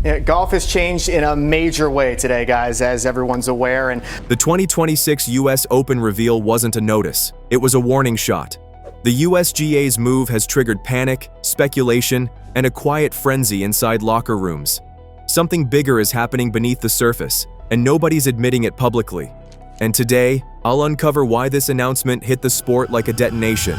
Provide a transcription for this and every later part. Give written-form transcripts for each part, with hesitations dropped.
Yeah, golf has changed in a major way today, guys, as everyone's aware. And the 2026 U.S. Open reveal wasn't a notice. It was a warning shot. The USGA's move has triggered panic, speculation, and a quiet frenzy inside locker rooms. Something bigger is happening beneath the surface, and nobody's admitting it publicly. And today, I'll uncover why this announcement hit the sport like a detonation.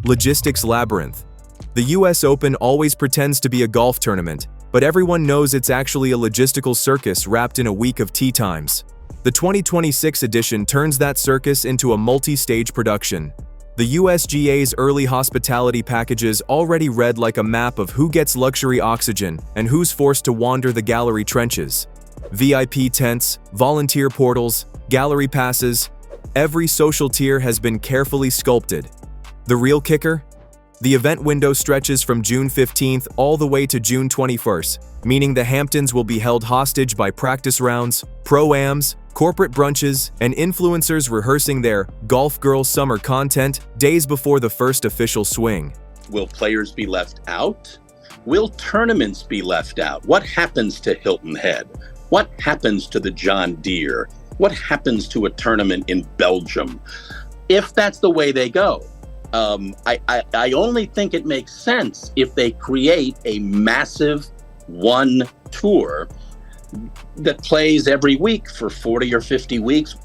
Logistics labyrinth. The U.S. Open always pretends to be a golf tournament, but everyone knows it's actually a logistical circus wrapped in a week of tee times. The 2026 edition turns that circus into a multi-stage production. The USGA's early hospitality packages already read like a map of who gets luxury oxygen and who's forced to wander the gallery trenches. VIP tents, volunteer portals, gallery passes, every social tier has been carefully sculpted. The real kicker? The event window stretches from June 15th all the way to June 21st, meaning the Hamptons will be held hostage by practice rounds, pro-ams, corporate brunches, and influencers rehearsing their golf girl summer content days before the first official swing. Will players be left out? Will tournaments be left out? What happens to Hilton Head? What happens to the John Deere? What happens to a tournament in Belgium? If that's the way they go, I only think it makes sense if they create a massive one tour that plays every week for 40 or 50 weeks.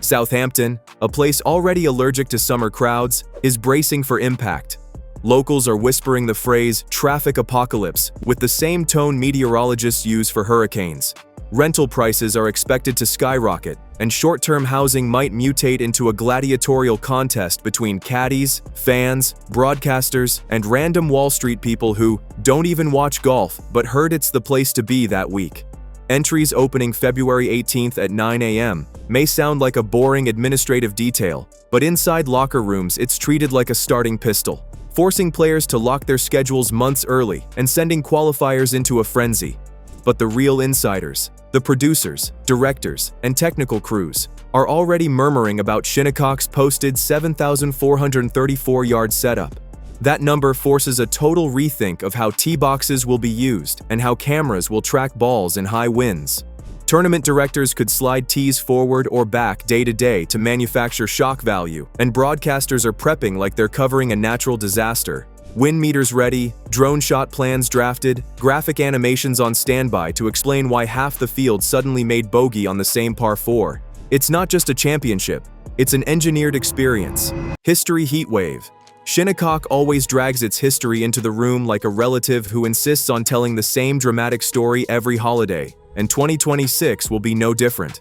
Southampton, a place already allergic to summer crowds, is bracing for impact. Locals are whispering the phrase traffic apocalypse with the same tone meteorologists use for hurricanes. Rental prices are expected to skyrocket, and short-term housing might mutate into a gladiatorial contest between caddies, fans, broadcasters, and random Wall Street people who don't even watch golf but heard it's the place to be that week. Entries opening February 18th at 9 a.m. may sound like a boring administrative detail, but inside locker rooms it's treated like a starting pistol, forcing players to lock their schedules months early and sending qualifiers into a frenzy. But the real insiders, the producers, directors, and technical crews, are already murmuring about Shinnecock's posted 7,434-yard setup. That number forces a total rethink of how tee boxes will be used and how cameras will track balls in high winds. Tournament directors could slide tees forward or back day to day to manufacture shock value, and broadcasters are prepping like they're covering a natural disaster. Wind meters ready, drone shot plans drafted, graphic animations on standby to explain why half the field suddenly made bogey on the same par 4. It's not just a championship, it's an engineered experience. History heatwave. Shinnecock always drags its history into the room like a relative who insists on telling the same dramatic story every holiday, and 2026 will be no different.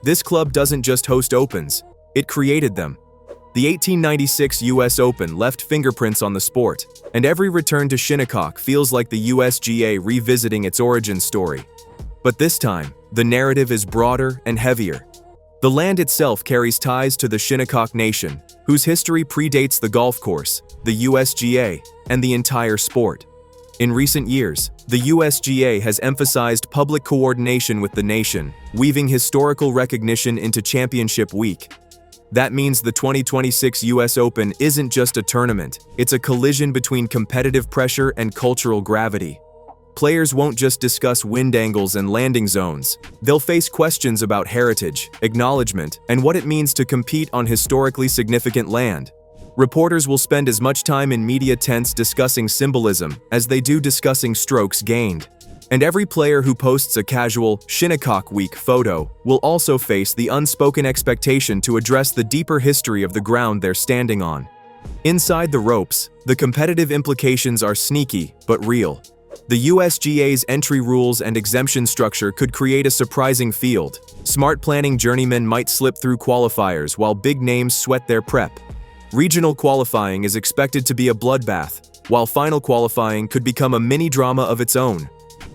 This club doesn't just host opens, it created them. The 1896 U.S. Open left fingerprints on the sport, and every return to Shinnecock feels like the USGA revisiting its origin story. But this time, the narrative is broader and heavier. The land itself carries ties to the Shinnecock Nation, whose history predates the golf course, the USGA, and the entire sport. In recent years, the USGA has emphasized public coordination with the nation, weaving historical recognition into Championship Week. That means the 2026 U.S. Open isn't just a tournament, it's a collision between competitive pressure and cultural gravity. Players won't just discuss wind angles and landing zones, they'll face questions about heritage, acknowledgement, and what it means to compete on historically significant land. Reporters will spend as much time in media tents discussing symbolism as they do discussing strokes gained. And every player who posts a casual Shinnecock Week photo will also face the unspoken expectation to address the deeper history of the ground they're standing on. Inside the ropes, the competitive implications are sneaky but real. The USGA's entry rules and exemption structure could create a surprising field. Smart planning journeymen might slip through qualifiers while big names sweat their prep. Regional qualifying is expected to be a bloodbath, while final qualifying could become a mini-drama of its own.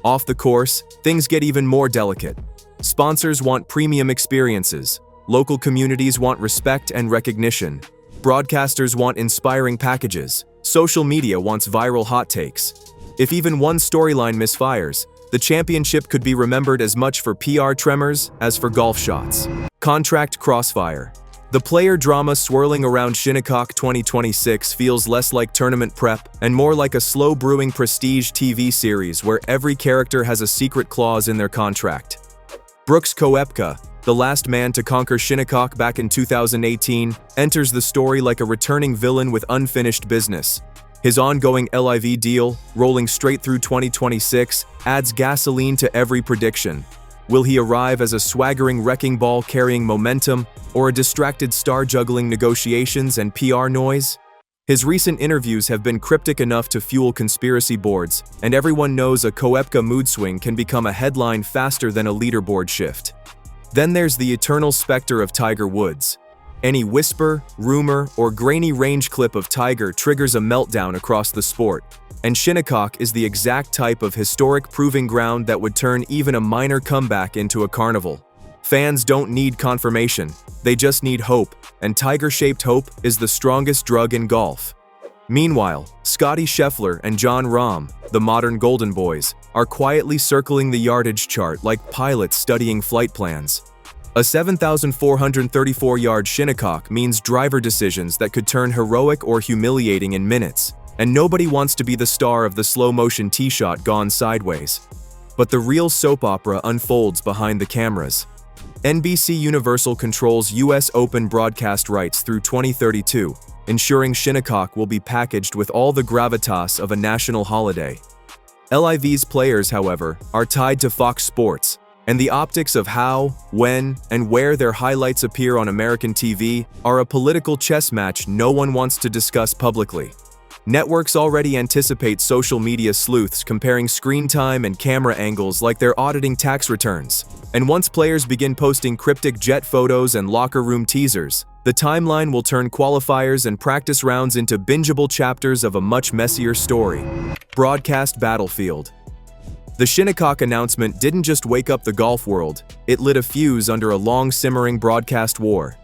Off the course, things get even more delicate. Sponsors want premium experiences, local communities want respect and recognition, broadcasters want inspiring packages, social media wants viral hot takes. If even one storyline misfires, the championship could be remembered as much for PR tremors as for golf shots. Contract crossfire. The player drama swirling around Shinnecock 2026 feels less like tournament prep and more like a slow-brewing prestige TV series where every character has a secret clause in their contract. Brooks Koepka, the last man to conquer Shinnecock back in 2018, enters the story like a returning villain with unfinished business. His ongoing LIV deal, rolling straight through 2026, adds gasoline to every prediction. Will he arrive as a swaggering wrecking ball carrying momentum, or a distracted star juggling negotiations and PR noise? His recent interviews have been cryptic enough to fuel conspiracy boards, and everyone knows a Koepka mood swing can become a headline faster than a leaderboard shift. Then there's the eternal specter of Tiger Woods. Any whisper, rumor, or grainy range clip of Tiger triggers a meltdown across the sport, and Shinnecock is the exact type of historic proving ground that would turn even a minor comeback into a carnival. Fans don't need confirmation, they just need hope, and Tiger-shaped hope is the strongest drug in golf. Meanwhile, Scottie Scheffler and Jon Rahm, the modern Golden Boys, are quietly circling the yardage chart like pilots studying flight plans. A 7,434-yard Shinnecock means driver decisions that could turn heroic or humiliating in minutes, and nobody wants to be the star of the slow-motion tee shot gone sideways. But the real soap opera unfolds behind the cameras. NBC Universal controls US Open broadcast rights through 2032, ensuring Shinnecock will be packaged with all the gravitas of a national holiday. LIV's players, however, are tied to Fox Sports, and the optics of how, when, and where their highlights appear on American TV are a political chess match no one wants to discuss publicly. Networks already anticipate social media sleuths comparing screen time and camera angles like they're auditing tax returns. And once players begin posting cryptic jet photos and locker room teasers, the timeline will turn qualifiers and practice rounds into bingeable chapters of a much messier story. Broadcast battlefield. The Shinnecock announcement didn't just wake up the golf world, it lit a fuse under a long-simmering broadcast war.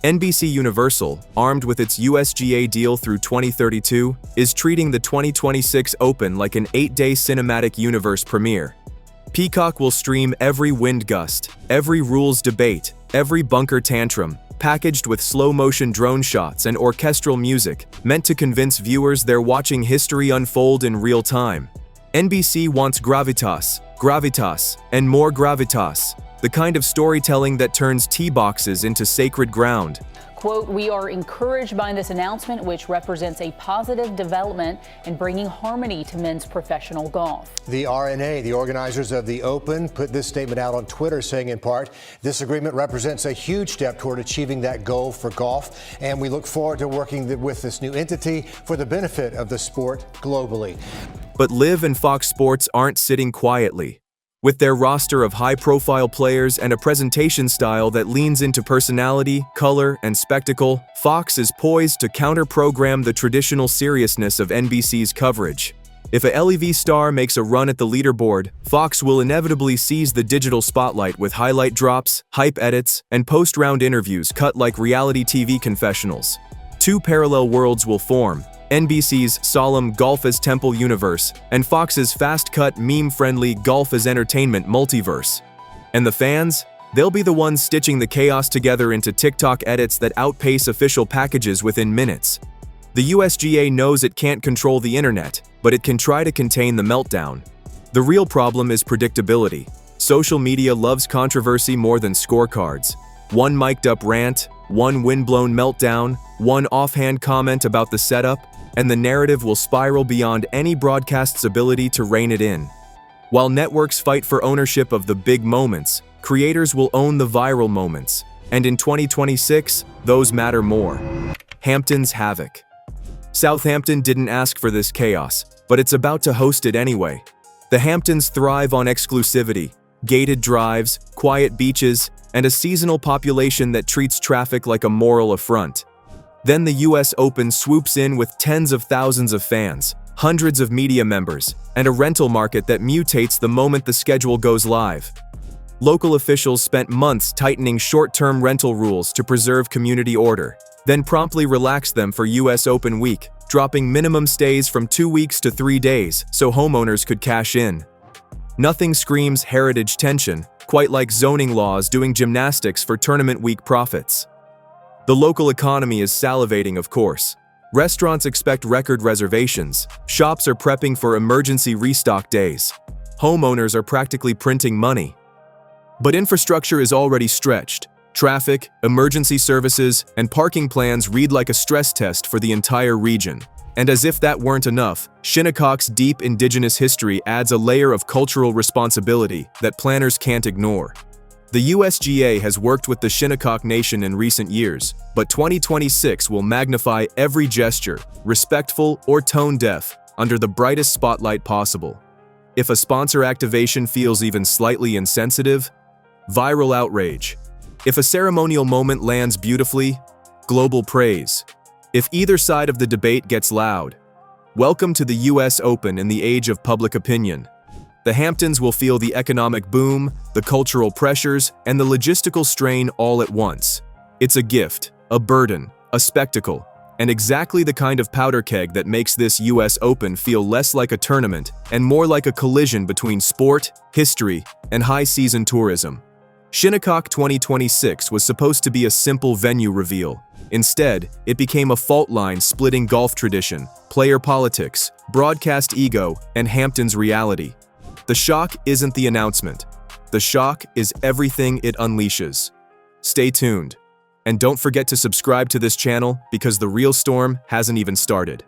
NBC Universal, armed with its USGA deal through 2032, is treating the 2026 Open like an 8-day cinematic universe premiere. Peacock will stream every wind gust, every rules debate, every bunker tantrum, packaged with slow-motion drone shots and orchestral music, meant to convince viewers they're watching history unfold in real time. NBC wants gravitas, gravitas, and more gravitas, the kind of storytelling that turns tee boxes into sacred ground. Quote, "We are encouraged by this announcement, which represents a positive development in bringing harmony to men's professional golf." The RNA, the organizers of the Open, put this statement out on Twitter saying in part, "This agreement represents a huge step toward achieving that goal for golf, and we look forward to working with this new entity for the benefit of the sport globally." But Liv and Fox Sports aren't sitting quietly. With their roster of high-profile players and a presentation style that leans into personality, color, and spectacle, Fox is poised to counter-program the traditional seriousness of NBC's coverage. If a LEV star makes a run at the leaderboard, Fox will inevitably seize the digital spotlight with highlight drops, hype edits, and post-round interviews cut like reality TV confessionals. Two parallel worlds will form: NBC's solemn Golf as Temple universe, and Fox's fast-cut, meme-friendly Golf as Entertainment multiverse. And the fans? They'll be the ones stitching the chaos together into TikTok edits that outpace official packages within minutes. The USGA knows it can't control the internet, but it can try to contain the meltdown. The real problem is predictability. Social media loves controversy more than scorecards. One mic'd-up rant, one windblown meltdown, one offhand comment about the setup, and the narrative will spiral beyond any broadcast's ability to rein it in. While networks fight for ownership of the big moments, creators will own the viral moments, and in 2026, those matter more. Hamptons havoc. Southampton didn't ask for this chaos, but it's about to host it anyway. The Hamptons thrive on exclusivity, gated drives, quiet beaches, and a seasonal population that treats traffic like a moral affront. Then the US Open swoops in with tens of thousands of fans, hundreds of media members, and a rental market that mutates the moment the schedule goes live. Local officials spent months tightening short-term rental rules to preserve community order, then promptly relaxed them for US Open week, dropping minimum stays from 2 weeks to 3 days so homeowners could cash in. Nothing screams heritage tension, quite like zoning laws doing gymnastics for tournament week profits. The local economy is salivating, of course. Restaurants expect record reservations. Shops are prepping for emergency restock days. Homeowners are practically printing money. But infrastructure is already stretched. Traffic, emergency services, and parking plans read like a stress test for the entire region. And as if that weren't enough, Shinnecock's deep indigenous history adds a layer of cultural responsibility that planners can't ignore. The USGA has worked with the Shinnecock Nation in recent years, but 2026 will magnify every gesture, respectful or tone-deaf, under the brightest spotlight possible. If a sponsor activation feels even slightly insensitive, viral outrage. If a ceremonial moment lands beautifully, global praise. If either side of the debate gets loud, welcome to the US Open in the age of public opinion. The Hamptons will feel the economic boom, the cultural pressures, and the logistical strain all at once. It's a gift, a burden, a spectacle, and exactly the kind of powder keg that makes this US Open feel less like a tournament and more like a collision between sport, history, and high-season tourism. Shinnecock 2026 was supposed to be a simple venue reveal. Instead, it became a fault line splitting golf tradition, player politics, broadcast ego, and Hamptons reality. The shock isn't the announcement. The shock is everything it unleashes. Stay tuned. And don't forget to subscribe to this channel because the real storm hasn't even started.